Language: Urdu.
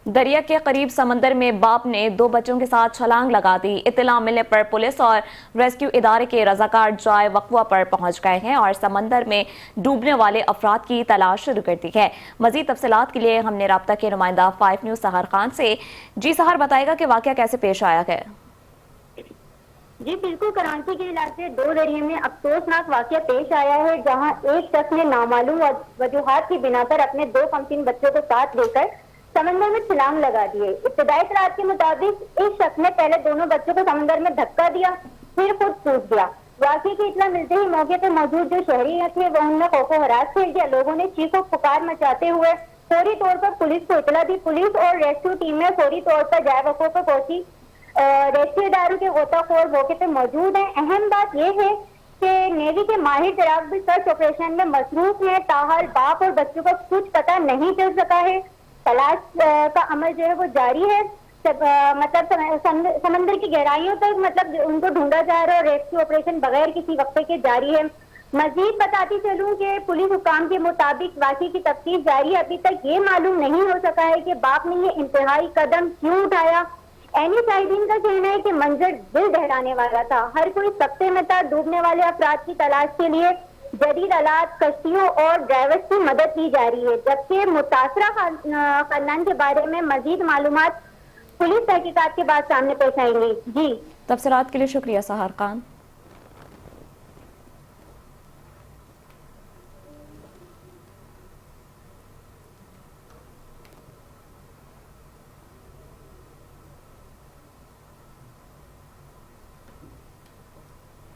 دریا کے قریب سمندر میں باپ نے 2 بچوں کے ساتھ چھلانگ لگا دی۔ اطلاع ملنے پر پولیس اور ریسکیو ادارے کے رضاکار جائے وقوع پر پہنچ گئے ہیں اور سمندر میں ڈوبنے والے افراد کی تلاش شروع کر دی ہے۔ مزید تفصیلات کے لیے ہم نے رابطہ کے نمائندہ 5 نیوز سحر خان سے۔ جی سحر، بتائے گا کہ واقعہ کیسے پیش آیا ہے؟ جی بالکل، کراچی کے علاقے دو دریا میں افسوسناک واقعہ پیش آیا ہے، جہاں ایک شخص نے نامعلوم وجوہات کی بنا پر اپنے 2 کمسن بچوں کو ساتھ لے کر سمندر میں چھلانگ لگا دیے۔ ابتدائی اطلاعات کے مطابق اس شخص نے پہلے دونوں بچوں کو سمندر میں دھکا دیا، پھر خود کود گیا۔ واقعے کی اطلاع ملتے ہی موقع پر موجود جو شہری تھے وہ ان میں خوف و ہراس پھیل گیا۔ لوگوں نے چیخ و پکار مچاتے ہوئے فوری طور پر پولیس کو اطلاع دی۔ پولیس اور ریسکیو ٹیمیں فوری طور پر جائے وقوع پر پہنچی۔ ریسکیو اداروں کے غوطہ خور موقع پہ موجود ہیں۔ اہم بات یہ ہے کہ نیوی کے ماہر چراغ بھی سرچ آپریشن میں مصروف ہیں، تاحال باپ اور بچوں کا کچھ پتہ نہیں چل سکا ہے۔ تلاش کا عمل جو ہے وہ جاری ہے، مطلب سمندر کی گہرائیوں تک ان کو ڈھونڈا جا رہا ہے اور ریسکیو آپریشن بغیر کسی وقفے کے جاری ہے۔ مزید بتاتی چلوں کہ پولیس حکام کے مطابق واقعے کی تفتیش جاری ہے۔ ابھی تک یہ معلوم نہیں ہو سکا ہے کہ باپ نے یہ انتہائی قدم کیوں اٹھایا۔ اینی شاہدین کا کہنا ہے کہ منظر دل دہلانے والا تھا۔ ہر کوئی سکتے میں تھا۔ ڈوبنے والے افراد کی تلاش کے لیے جدید آلات، کشتیوں اور ڈرائیورز کی مدد کی جا رہی ہے، جبکہ متاثرہ خاندان کے بارے میں مزید معلومات پولیس تحقیقات کے بعد سامنے پیش آئیں گی۔ جی تفصیلات کے لیے شکریہ سحر خان۔